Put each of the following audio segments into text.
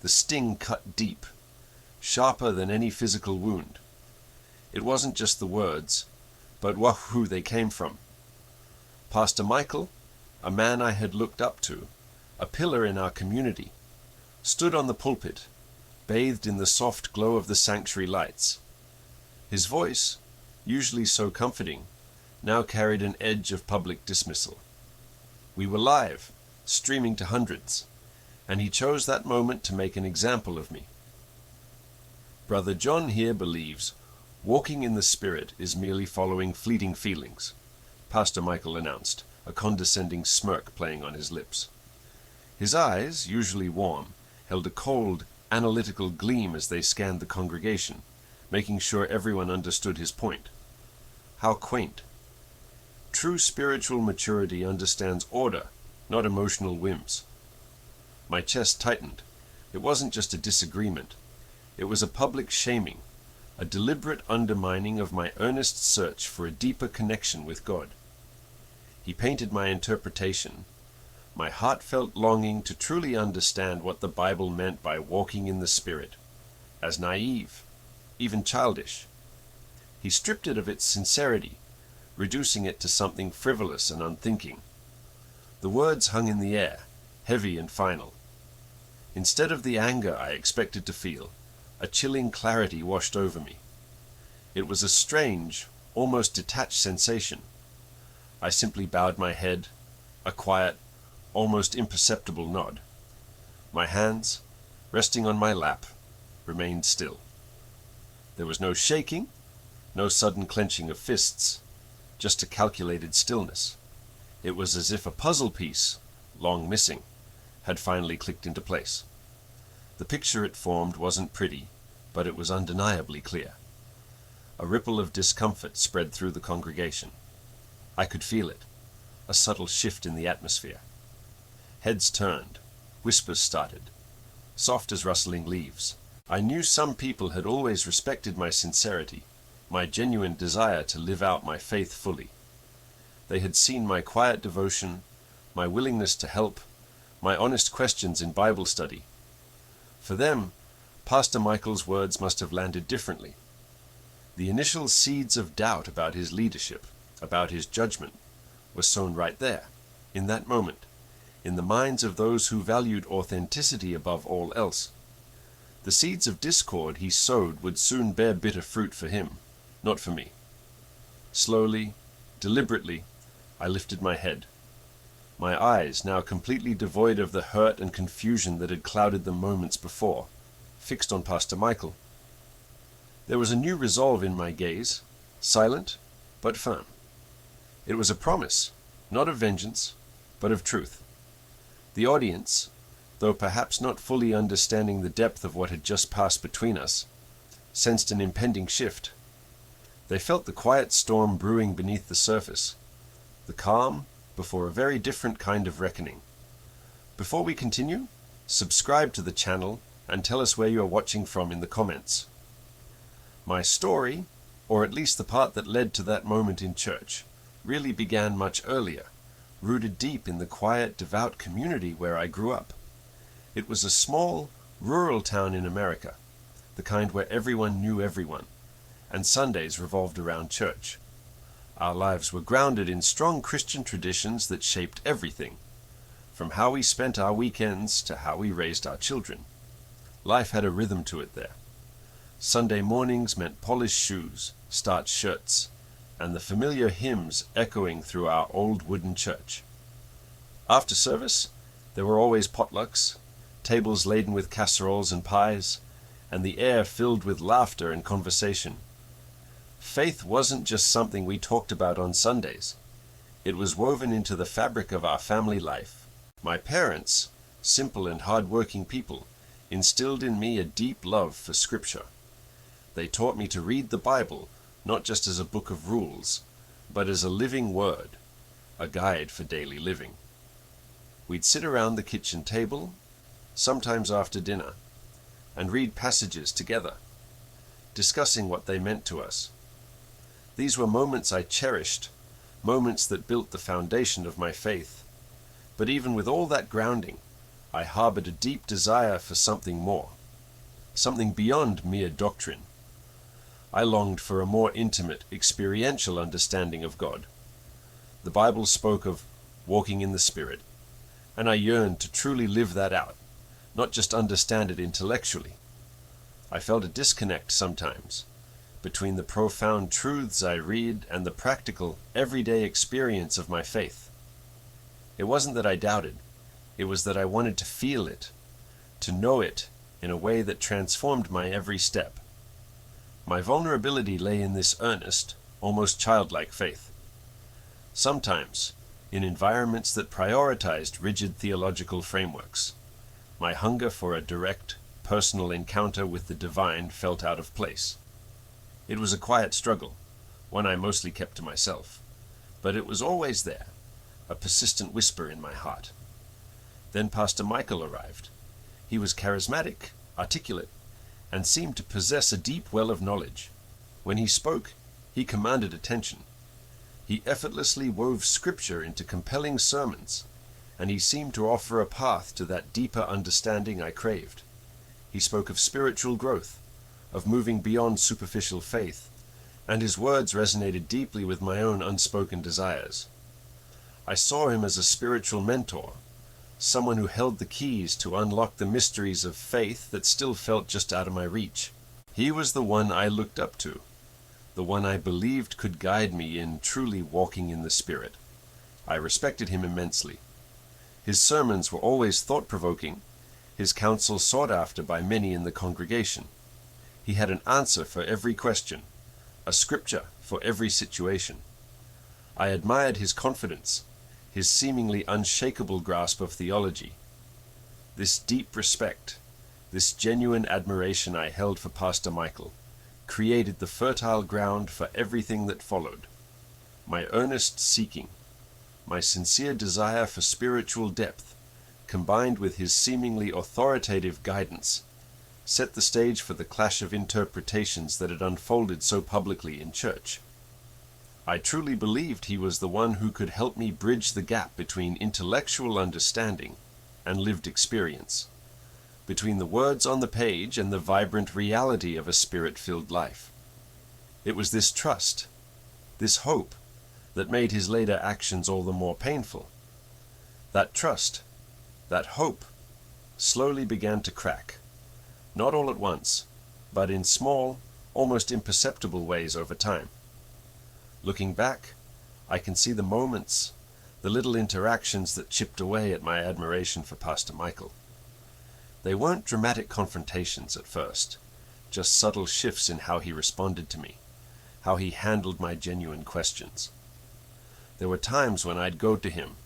The sting cut deep, sharper than any physical wound. It wasn't just the words, but who they came from. Pastor Michael, a man I had looked up to, a pillar in our community, stood on the pulpit, bathed in the soft glow of the sanctuary lights. His voice, usually so comforting, now carried an edge of public dismissal. We were live, streaming to hundreds, and he chose that moment to make an example of me. Brother John here believes walking in the Spirit is merely following fleeting feelings, Pastor Michael announced, a condescending smirk playing on his lips. His eyes, usually warm, held a cold, analytical gleam as they scanned the congregation, making sure everyone understood his point. How quaint. True spiritual maturity understands order, not emotional whims. My chest tightened. It wasn't just a disagreement. It was a public shaming, a deliberate undermining of my earnest search for a deeper connection with God. He painted my interpretation, my heartfelt longing to truly understand what the Bible meant by walking in the Spirit, as naive, even childish. He stripped it of its sincerity, reducing it to something frivolous and unthinking. The words hung in the air, heavy and final. Instead of the anger I expected to feel, a chilling clarity washed over me. It was a strange, almost detached sensation. I simply bowed my head, a quiet, almost imperceptible nod. My hands, resting on my lap, remained still. There was no shaking, no sudden clenching of fists, just a calculated stillness. It was as if a puzzle piece, long missing, had finally clicked into place. The picture it formed wasn't pretty, but it was undeniably clear. A ripple of discomfort spread through the congregation. I could feel it, a subtle shift in the atmosphere. Heads turned, whispers started, soft as rustling leaves. I knew some people had always respected my sincerity, my genuine desire to live out my faith fully. They had seen my quiet devotion, my willingness to help, my honest questions in Bible study. For them, Pastor Michael's words must have landed differently. The initial seeds of doubt about his leadership, about his judgment, were sown right there, in that moment, in the minds of those who valued authenticity above all else. The seeds of discord he sowed would soon bear bitter fruit for him, not for me. Slowly, deliberately, I lifted my head. My eyes, now completely devoid of the hurt and confusion that had clouded them moments before, fixed on Pastor Michael. There was a new resolve in my gaze, silent but firm. It was a promise, not of vengeance, but of truth. The audience, though perhaps not fully understanding the depth of what had just passed between us, sensed an impending shift. They felt the quiet storm brewing beneath the surface, the calm before a very different kind of reckoning. Before we continue, subscribe to the channel and tell us where you are watching from in the comments. My story, or at least the part that led to that moment in church, really began much earlier, rooted deep in the quiet, devout community where I grew up. It was a small, rural town in America, the kind where everyone knew everyone, and Sundays revolved around church. Our lives were grounded in strong Christian traditions that shaped everything, from how we spent our weekends to how we raised our children. Life had a rhythm to it there. Sunday mornings meant polished shoes, starched shirts, and the familiar hymns echoing through our old wooden church. After service, there were always potlucks, tables laden with casseroles and pies, and the air filled with laughter and conversation. Faith wasn't just something we talked about on Sundays. It was woven into the fabric of our family life. My parents, simple and hard-working people, instilled in me a deep love for Scripture. They taught me to read the Bible not just as a book of rules, but as a living word, a guide for daily living. We'd sit around the kitchen table, sometimes after dinner, and read passages together, discussing what they meant to us. These were moments I cherished, moments that built the foundation of my faith. But even with all that grounding, I harbored a deep desire for something more, something beyond mere doctrine. I longed for a more intimate, experiential understanding of God. The Bible spoke of walking in the Spirit, and I yearned to truly live that out, not just understand it intellectually. I felt a disconnect sometimes between the profound truths I read and the practical, everyday experience of my faith. It wasn't that I doubted, it was that I wanted to feel it, to know it in a way that transformed my every step. My vulnerability lay in this earnest, almost childlike faith. Sometimes, in environments that prioritized rigid theological frameworks, my hunger for a direct, personal encounter with the divine felt out of place. It was a quiet struggle, one I mostly kept to myself, but it was always there, a persistent whisper in my heart. Then Pastor Michael arrived. He was charismatic, articulate, and seemed to possess a deep well of knowledge. When he spoke, he commanded attention. He effortlessly wove scripture into compelling sermons, and he seemed to offer a path to that deeper understanding I craved. He spoke of spiritual growth, of moving beyond superficial faith, and his words resonated deeply with my own unspoken desires. I saw him as a spiritual mentor, someone who held the keys to unlock the mysteries of faith that still felt just out of my reach. He was the one I looked up to, the one I believed could guide me in truly walking in the Spirit. I respected him immensely. His sermons were always thought-provoking, his counsel sought after by many in the congregation. He had an answer for every question, a scripture for every situation. I admired his confidence, his seemingly unshakable grasp of theology. This deep respect, this genuine admiration I held for Pastor Michael, created the fertile ground for everything that followed. My earnest seeking, my sincere desire for spiritual depth, combined with his seemingly authoritative guidance, set the stage for the clash of interpretations that had unfolded so publicly in church. I truly believed he was the one who could help me bridge the gap between intellectual understanding and lived experience, between the words on the page and the vibrant reality of a Spirit-filled life. It was this trust, this hope, that made his later actions all the more painful. That trust, that hope, slowly began to crack, not all at once, but in small, almost imperceptible ways over time. Looking back, I can see the moments, the little interactions that chipped away at my admiration for Pastor Michael. They weren't dramatic confrontations at first, just subtle shifts in how he responded to me, how he handled my genuine questions. There were times when I'd go to him,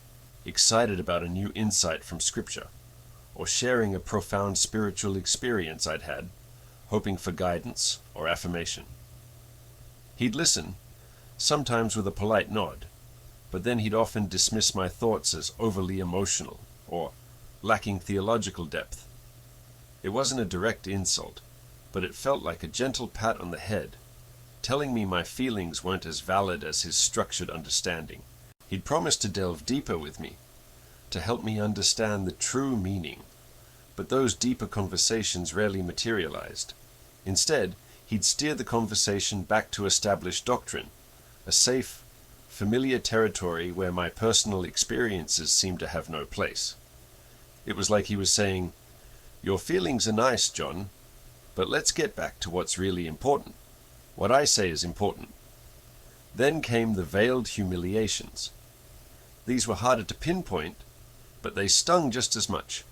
excited about a new insight from Scripture, or sharing a profound spiritual experience I'd had, hoping for guidance or affirmation. He'd listen, sometimes with a polite nod, but then he'd often dismiss my thoughts as overly emotional or lacking theological depth. It wasn't a direct insult, but it felt like a gentle pat on the head, telling me my feelings weren't as valid as his structured understanding. He'd promised to delve deeper with me, to help me understand the true meaning, but those deeper conversations rarely materialized. Instead, he'd steer the conversation back to established doctrine, a safe, familiar territory where my personal experiences seemed to have no place. It was like he was saying, "Your feelings are nice, John, but let's get back to what's really important. What I say is important." Then came the veiled humiliations. These were harder to pinpoint, but they stung just as much.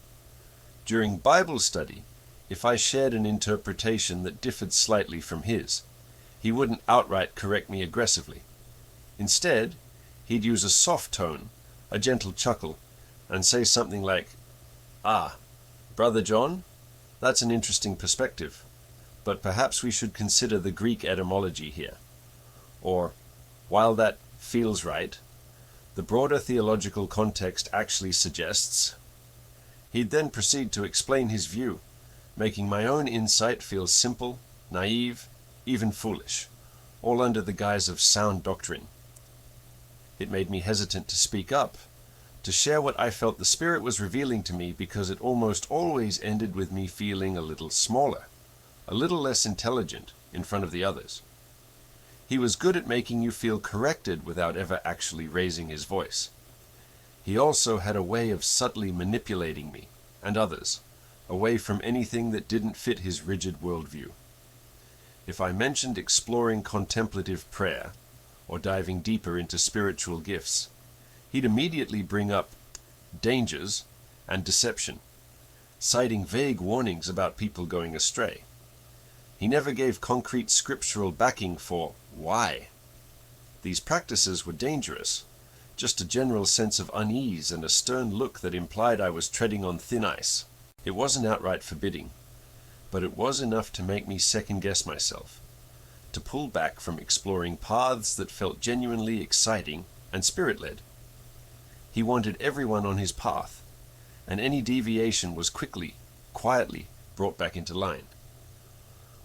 During Bible study, if I shared an interpretation that differed slightly from his, he wouldn't outright correct me aggressively. Instead, he'd use a soft tone, a gentle chuckle, and say something like, "Ah, Brother John, that's an interesting perspective, but perhaps we should consider the Greek etymology here." Or, "While that feels right, the broader theological context actually suggests." He'd then proceed to explain his view, making my own insight feel simple, naive, even foolish, all under the guise of sound doctrine. It made me hesitant to speak up, to share what I felt the Spirit was revealing to me, because it almost always ended with me feeling a little smaller, a little less intelligent in front of the others. He was good at making you feel corrected without ever actually raising his voice. He also had a way of subtly manipulating me and others away from anything that didn't fit his rigid worldview. If I mentioned exploring contemplative prayer or diving deeper into spiritual gifts, he'd immediately bring up dangers and deception, citing vague warnings about people going astray. He never gave concrete scriptural backing for why. These practices were dangerous, just a general sense of unease and a stern look that implied I was treading on thin ice. It wasn't outright forbidding, but it was enough to make me second-guess myself, to pull back from exploring paths that felt genuinely exciting and spirit-led. He wanted everyone on his path, and any deviation was quietly brought back into line.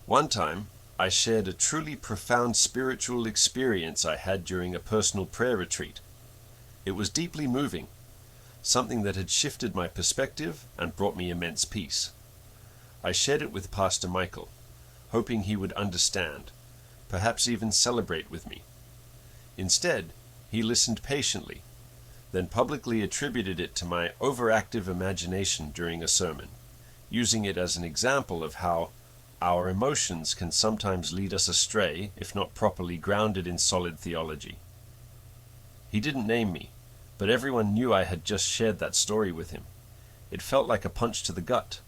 One time, I shared a truly profound spiritual experience I had during a personal prayer retreat. It was deeply moving, something that had shifted my perspective and brought me immense peace. I shared it with Pastor Michael, hoping he would understand, perhaps even celebrate with me. Instead, he listened patiently, then publicly attributed it to my overactive imagination during a sermon, using it as an example of how our emotions can sometimes lead us astray if not properly grounded in solid theology. He didn't name me, but everyone knew I had just shared that story with him. It felt like a punch to the gut,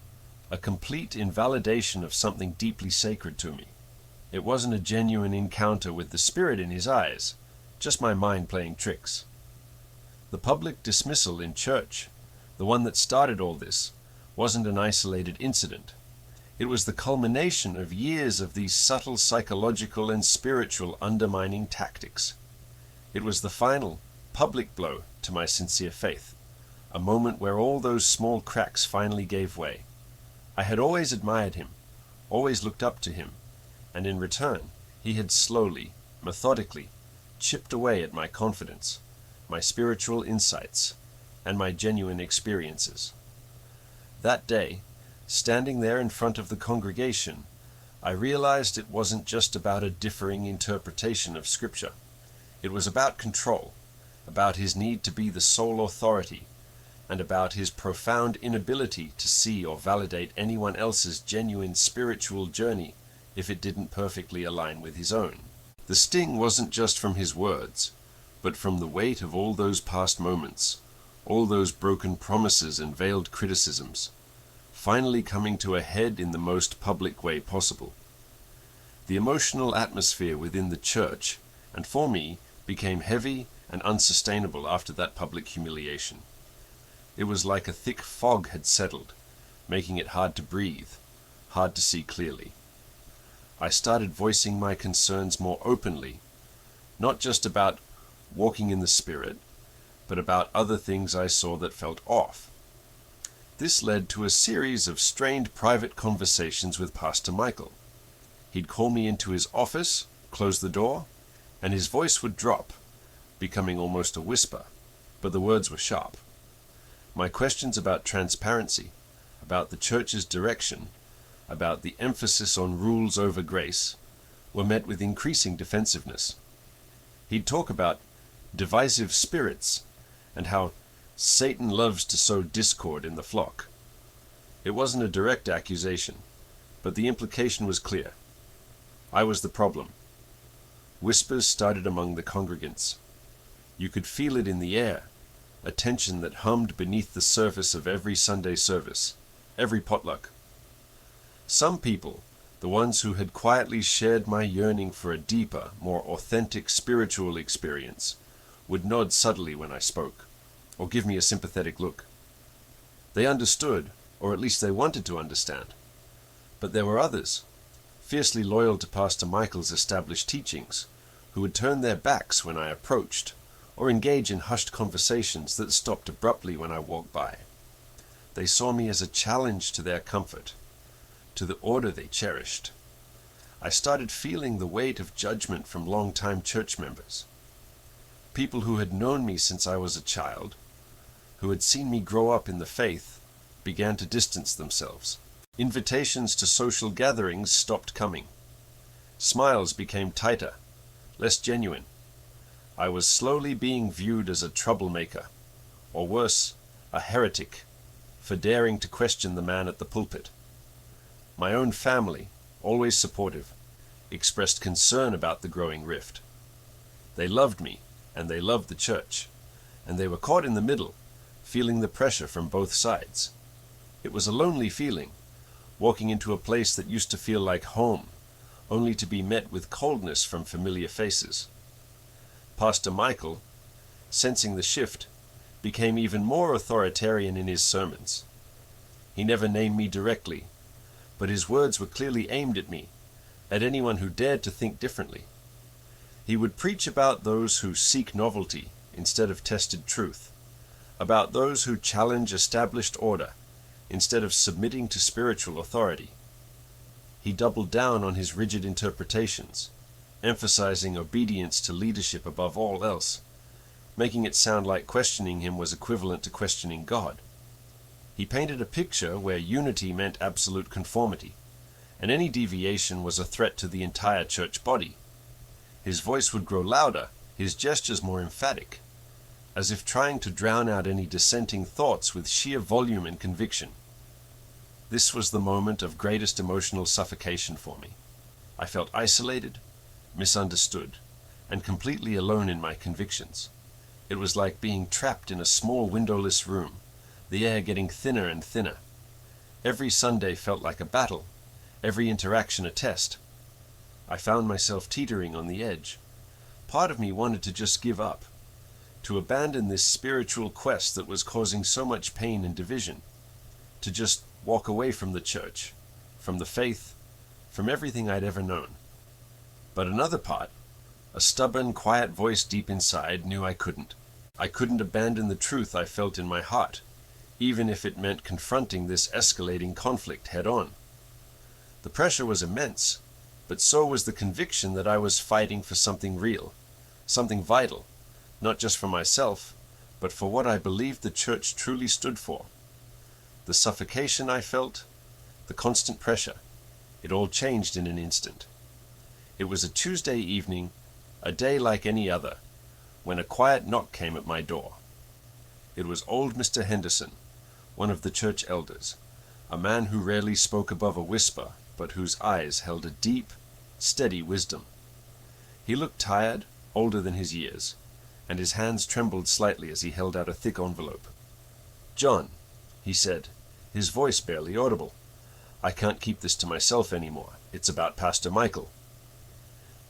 a complete invalidation of something deeply sacred to me. It wasn't a genuine encounter with the Spirit in his eyes, just my mind playing tricks. The public dismissal in church, the one that started all this, wasn't an isolated incident. It was the culmination of years of these subtle psychological and spiritual undermining tactics. It was the final, public blow to my sincere faith, a moment where all those small cracks finally gave way. I had always admired him, always looked up to him, and in return, he had slowly, methodically, chipped away at my confidence, my spiritual insights, and my genuine experiences. That day, standing there in front of the congregation, I realized it wasn't just about a differing interpretation of Scripture. It was about control, about his need to be the sole authority, and about his profound inability to see or validate anyone else's genuine spiritual journey if it didn't perfectly align with his own. The sting wasn't just from his words, but from the weight of all those past moments, all those broken promises and veiled criticisms, finally coming to a head in the most public way possible. The emotional atmosphere within the church, and for me, became heavy and unsustainable after that public humiliation. It was like a thick fog had settled, making it hard to breathe, hard to see clearly. I started voicing my concerns more openly, not just about walking in the Spirit, but about other things I saw that felt off. This led to a series of strained private conversations with Pastor Michael. He'd call me into his office, close the door, and his voice would drop, becoming almost a whisper, but the words were sharp. My questions about transparency, about the church's direction, about the emphasis on rules over grace, were met with increasing defensiveness. He'd talk about divisive spirits and how Satan loves to sow discord in the flock. It wasn't a direct accusation, but the implication was clear. I was the problem. Whispers started among the congregants. You could feel it in the air, a tension that hummed beneath the surface of every Sunday service, every potluck. Some people, the ones who had quietly shared my yearning for a deeper, more authentic spiritual experience, would nod subtly when I spoke, or give me a sympathetic look. They understood, or at least they wanted to understand. But there were others, fiercely loyal to Pastor Michael's established teachings, who would turn their backs when I approached, or engage in hushed conversations that stopped abruptly when I walked by. They saw me as a challenge to their comfort, to the order they cherished. I started feeling the weight of judgment from long-time church members. People who had known me since I was a child, who had seen me grow up in the faith, began to distance themselves. Invitations to social gatherings stopped coming. Smiles became tighter, less genuine. I was slowly being viewed as a troublemaker, or worse, a heretic, for daring to question the man at the pulpit. My own family, always supportive, expressed concern about the growing rift. They loved me, and they loved the church, and they were caught in the middle, feeling the pressure from both sides. It was a lonely feeling, walking into a place that used to feel like home, only to be met with coldness from familiar faces. Pastor Michael, sensing the shift, became even more authoritarian in his sermons. He never named me directly, but his words were clearly aimed at me, at anyone who dared to think differently. He would preach about those who seek novelty instead of tested truth, about those who challenge established order instead of submitting to spiritual authority. He doubled down on his rigid interpretations, emphasizing obedience to leadership above all else, making it sound like questioning him was equivalent to questioning God. He painted a picture where unity meant absolute conformity, and any deviation was a threat to the entire church body. His voice would grow louder, his gestures more emphatic, as if trying to drown out any dissenting thoughts with sheer volume and conviction. This was the moment of greatest emotional suffocation for me. I felt isolated, misunderstood, and completely alone in my convictions. It was like being trapped in a small windowless room, the air getting thinner and thinner. Every Sunday felt like a battle, every interaction a test. I found myself teetering on the edge. Part of me wanted to just give up, to abandon this spiritual quest that was causing so much pain and division, to just walk away from the church, from the faith, from everything I'd ever known. But another part, a stubborn, quiet voice deep inside, knew I couldn't. I couldn't abandon the truth I felt in my heart, even if it meant confronting this escalating conflict head-on. The pressure was immense, but so was the conviction that I was fighting for something real, something vital, not just for myself, but for what I believed the church truly stood for. The suffocation I felt, the constant pressure, it all changed in an instant. It was a Tuesday evening, a day like any other, when a quiet knock came at my door. It was old Mr. Henderson, one of the church elders, a man who rarely spoke above a whisper, but whose eyes held a deep, steady wisdom. He looked tired, older than his years, and his hands trembled slightly as he held out a thick envelope. "John," he said, his voice barely audible, "I can't keep this to myself anymore. It's about Pastor Michael."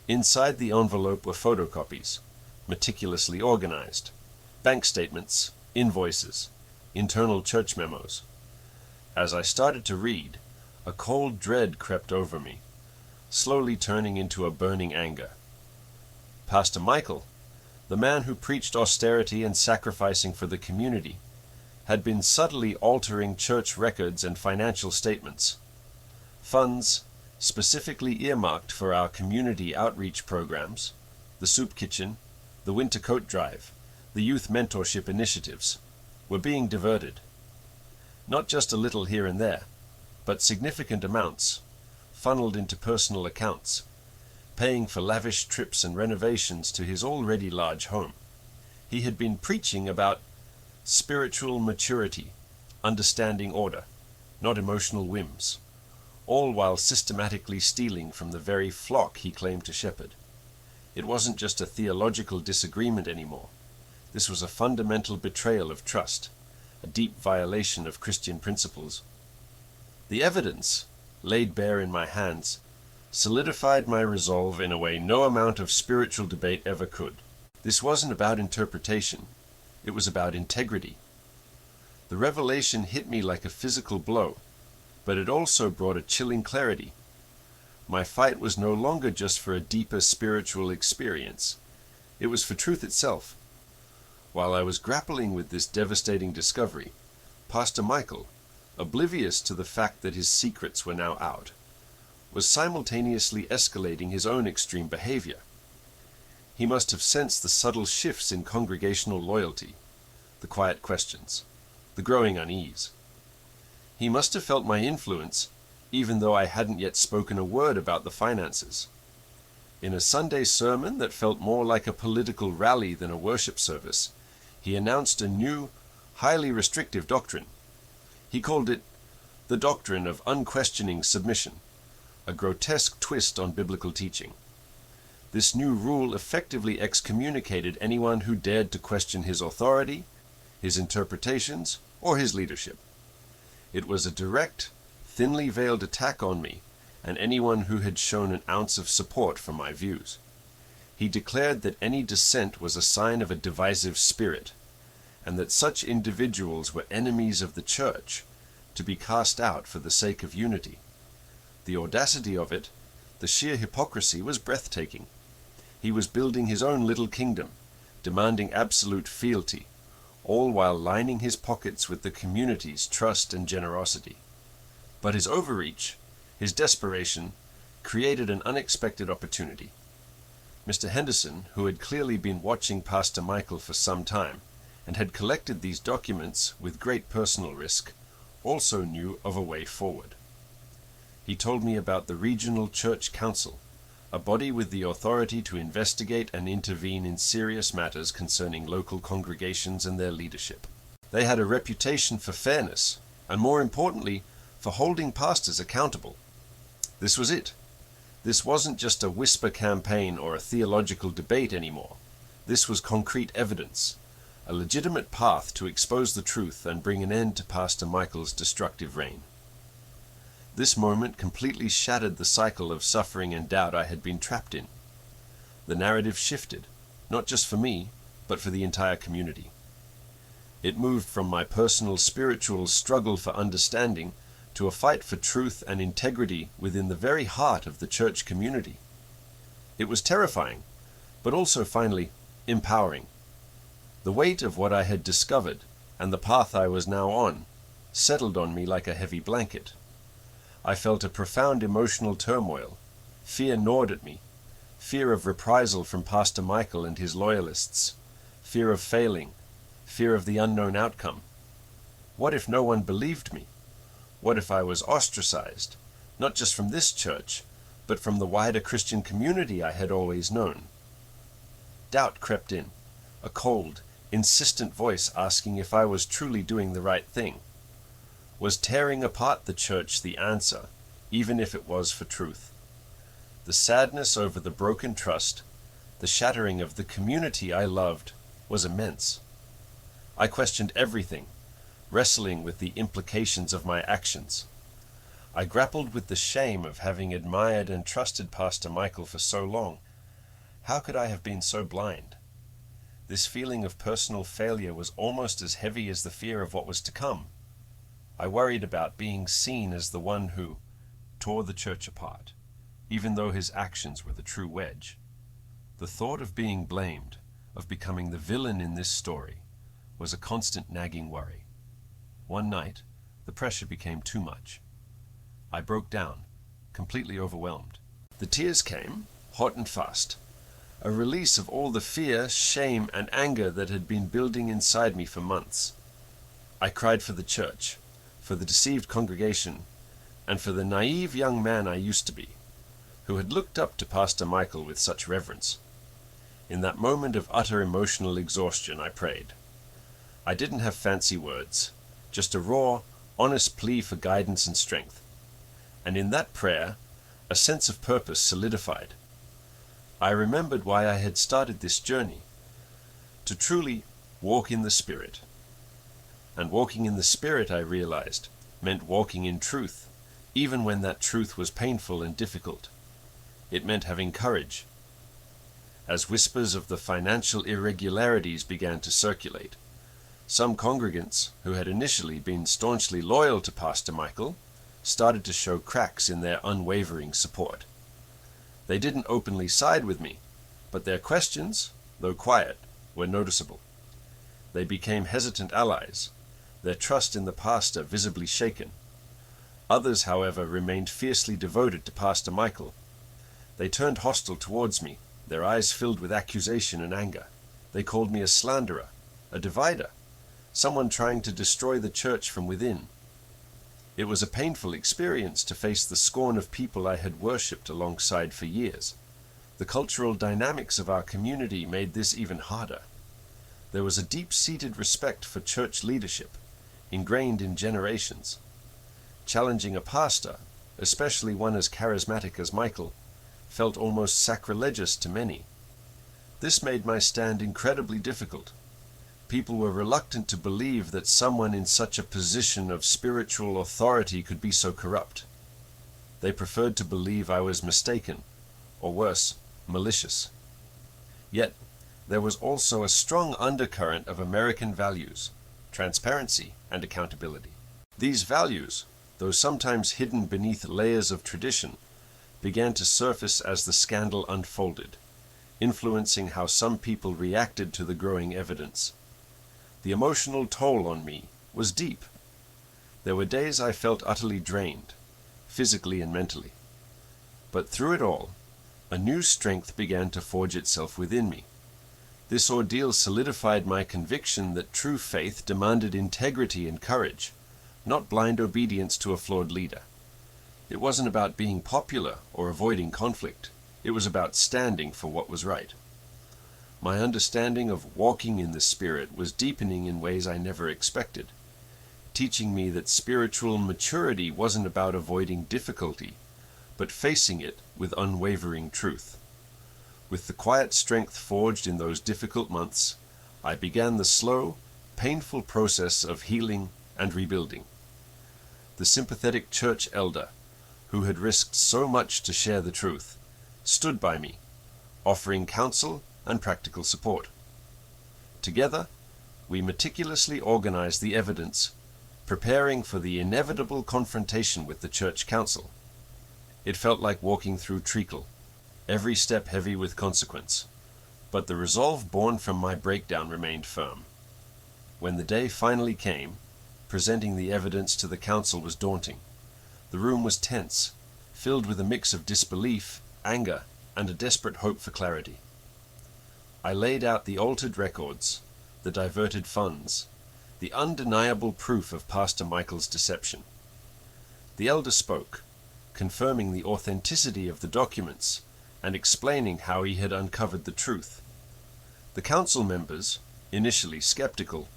Inside the envelope were photocopies, meticulously organized, bank statements, invoices, internal church memos. As I started to read, a cold dread crept over me, slowly turning into a burning anger. Pastor Michael, the man who preached austerity and sacrificing for the community, had been subtly altering church records and financial statements. Funds, specifically earmarked for our community outreach programs, the soup kitchen, the winter coat drive, the youth mentorship initiatives, were being diverted. Not just a little here and there, but significant amounts, funneled into personal accounts, paying for lavish trips and renovations to his already large home. He had been preaching about spiritual maturity, understanding order, not emotional whims, all while systematically stealing from the very flock he claimed to shepherd. It wasn't just a theological disagreement anymore. This was a fundamental betrayal of trust, a deep violation of Christian principles. The evidence, laid bare in my hands, solidified my resolve in a way no amount of spiritual debate ever could. This wasn't about interpretation. It was about integrity. The revelation hit me like a physical blow, but it also brought a chilling clarity. My fight was no longer just for a deeper spiritual experience. It was for truth itself. While I was grappling with this devastating discovery, Pastor Michael, oblivious to the fact that his secrets were now out, was simultaneously escalating his own extreme behavior. He must have sensed the subtle shifts in congregational loyalty, the quiet questions, the growing unease. He must have felt my influence, even though I hadn't yet spoken a word about the finances. In a Sunday sermon that felt more like a political rally than a worship service, he announced a new, highly restrictive doctrine. He called it the doctrine of unquestioning submission, a grotesque twist on biblical teaching. This new rule effectively excommunicated anyone who dared to question his authority, his interpretations, or his leadership. It was a direct, thinly veiled attack on me and anyone who had shown an ounce of support for my views. He declared that any dissent was a sign of a divisive spirit, and that such individuals were enemies of the church, to be cast out for the sake of unity. The audacity of it, the sheer hypocrisy, was breathtaking. He was building his own little kingdom, demanding absolute fealty, all while lining his pockets with the community's trust and generosity. But his overreach, his desperation, created an unexpected opportunity. Mr. Henderson, who had clearly been watching Pastor Michael for some time, and had collected these documents with great personal risk, also knew of a way forward. He told me about the Regional Church Council, a body with the authority to investigate and intervene in serious matters concerning local congregations and their leadership. They had a reputation for fairness, and more importantly, for holding pastors accountable. This was it. This wasn't just a whisper campaign or a theological debate anymore. This was concrete evidence, a legitimate path to expose the truth and bring an end to Pastor Michael's destructive reign. This moment completely shattered the cycle of suffering and doubt I had been trapped in. The narrative shifted, not just for me, but for the entire community. It moved from my personal spiritual struggle for understanding to a fight for truth and integrity within the very heart of the church community. It was terrifying, but also finally empowering. The weight of what I had discovered and the path I was now on settled on me like a heavy blanket. I felt a profound emotional turmoil. Fear gnawed at me. Fear of reprisal from Pastor Michael and his loyalists. Fear of failing. Fear of the unknown outcome. What if no one believed me? What if I was ostracized, not just from this church, but from the wider Christian community I had always known? Doubt crept in, a cold, insistent voice asking if I was truly doing the right thing. Was tearing apart the church the answer, even if it was for truth? The sadness over the broken trust, the shattering of the community I loved, was immense. I questioned everything, wrestling with the implications of my actions. I grappled with the shame of having admired and trusted Pastor Michael for so long. How could I have been so blind? This feeling of personal failure was almost as heavy as the fear of what was to come. I worried about being seen as the one who tore the church apart, even though his actions were the true wedge. The thought of being blamed, of becoming the villain in this story, was a constant nagging worry. One night, the pressure became too much. I broke down, completely overwhelmed. The tears came, hot and fast, a release of all the fear, shame, and anger that had been building inside me for months. I cried for the church, for the deceived congregation, and for the naive young man I used to be, who had looked up to Pastor Michael with such reverence. In that moment of utter emotional exhaustion, I prayed. I didn't have fancy words, just a raw, honest plea for guidance and strength. And in that prayer, a sense of purpose solidified. I remembered why I had started this journey, to truly walk in the Spirit. And walking in the Spirit, I realized, meant walking in truth, even when that truth was painful and difficult. It meant having courage. As whispers of the financial irregularities began to circulate, some congregants, who had initially been staunchly loyal to Pastor Michael, started to show cracks in their unwavering support. They didn't openly side with me, but their questions, though quiet, were noticeable. They became hesitant allies, their trust in the pastor visibly shaken. Others, however, remained fiercely devoted to Pastor Michael. They turned hostile towards me, their eyes filled with accusation and anger. They called me a slanderer, a divider, someone trying to destroy the church from within. It was a painful experience to face the scorn of people I had worshipped alongside for years. The cultural dynamics of our community made this even harder. There was a deep-seated respect for church leadership, ingrained in generations. Challenging a pastor, especially one as charismatic as Michael, felt almost sacrilegious to many. This made my stand incredibly difficult. People were reluctant to believe that someone in such a position of spiritual authority could be so corrupt. They preferred to believe I was mistaken, or worse, malicious. Yet, there was also a strong undercurrent of American values, transparency and accountability. These values, though sometimes hidden beneath layers of tradition, began to surface as the scandal unfolded, influencing how some people reacted to the growing evidence. The emotional toll on me was deep. There were days I felt utterly drained, physically and mentally. But through it all, a new strength began to forge itself within me. This ordeal solidified my conviction that true faith demanded integrity and courage, not blind obedience to a flawed leader. It wasn't about being popular or avoiding conflict. It was about standing for what was right. My understanding of walking in the Spirit was deepening in ways I never expected, teaching me that spiritual maturity wasn't about avoiding difficulty, but facing it with unwavering truth. With the quiet strength forged in those difficult months, I began the slow, painful process of healing and rebuilding. The sympathetic church elder, who had risked so much to share the truth, stood by me, offering counsel and practical support. Together, we meticulously organized the evidence, preparing for the inevitable confrontation with the church council. It felt like walking through treacle, every step heavy with consequence, but the resolve born from my breakdown remained firm. When the day finally came, presenting the evidence to the council was daunting. The room was tense, filled with a mix of disbelief, anger, and a desperate hope for clarity. I laid out the altered records, the diverted funds, the undeniable proof of Pastor Michael's deception. The elder spoke, confirming the authenticity of the documents and explaining how he had uncovered the truth. The council members, initially skeptical,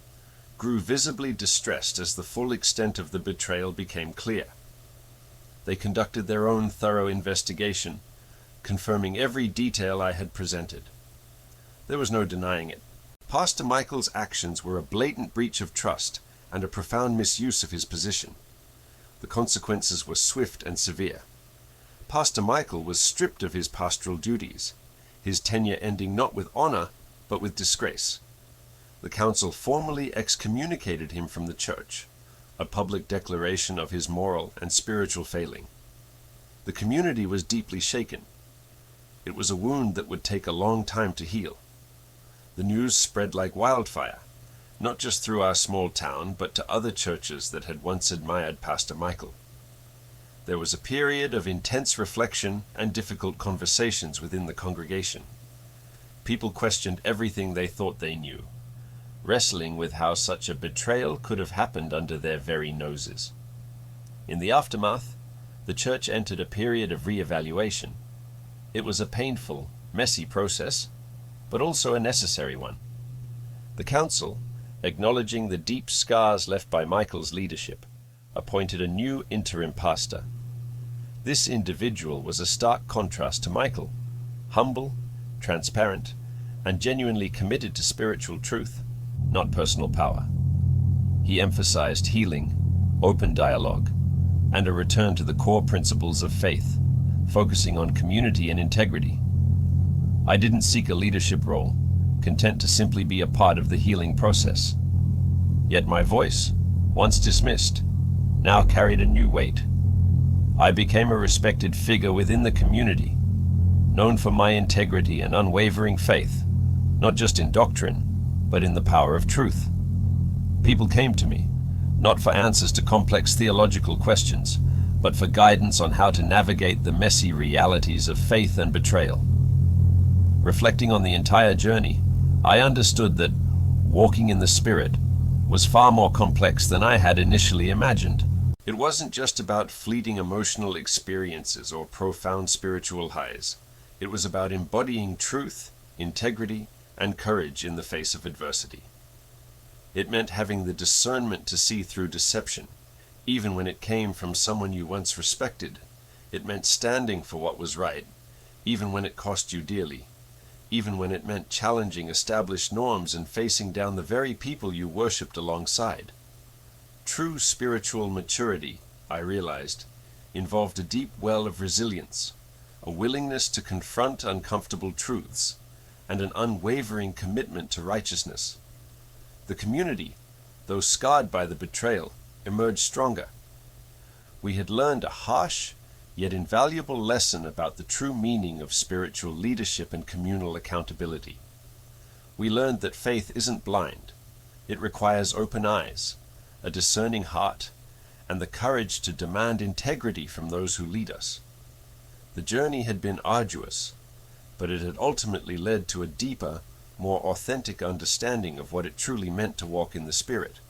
grew visibly distressed as the full extent of the betrayal became clear. They conducted their own thorough investigation, confirming every detail I had presented. There was no denying it. Pastor Michael's actions were a blatant breach of trust and a profound misuse of his position. The consequences were swift and severe. Pastor Michael was stripped of his pastoral duties, his tenure ending not with honor, but with disgrace. The council formally excommunicated him from the church, a public declaration of his moral and spiritual failing. The community was deeply shaken. It was a wound that would take a long time to heal. The news spread like wildfire, not just through our small town, but to other churches that had once admired Pastor Michael. There was a period of intense reflection and difficult conversations within the congregation. People questioned everything they thought they knew, wrestling with how such a betrayal could have happened under their very noses. In the aftermath, the church entered a period of re-evaluation. It was a painful, messy process, but also a necessary one. The council, acknowledging the deep scars left by Michael's leadership, appointed a new interim pastor. This individual was a stark contrast to Michael, humble, transparent, and genuinely committed to spiritual truth, not personal power. He emphasized healing, open dialogue, and a return to the core principles of faith, focusing on community and integrity. I didn't seek a leadership role, content to simply be a part of the healing process. Yet my voice, once dismissed, now carried a new weight. I became a respected figure within the community, known for my integrity and unwavering faith, not just in doctrine, but in the power of truth. People came to me, not for answers to complex theological questions, but for guidance on how to navigate the messy realities of faith and betrayal. Reflecting on the entire journey, I understood that walking in the Spirit was far more complex than I had initially imagined. It wasn't just about fleeting emotional experiences or profound spiritual highs. It was about embodying truth, integrity, and courage in the face of adversity. It meant having the discernment to see through deception, even when it came from someone you once respected. It meant standing for what was right, even when it cost you dearly, even when it meant challenging established norms and facing down the very people you worshipped alongside. True spiritual maturity, I realized, involved a deep well of resilience, a willingness to confront uncomfortable truths, and an unwavering commitment to righteousness. The community, though scarred by the betrayal, emerged stronger. We had learned a harsh, yet invaluable lesson about the true meaning of spiritual leadership and communal accountability. We learned that faith isn't blind. It requires open eyes, a discerning heart, and the courage to demand integrity from those who lead us. The journey had been arduous, but it had ultimately led to a deeper, more authentic understanding of what it truly meant to walk in the Spirit.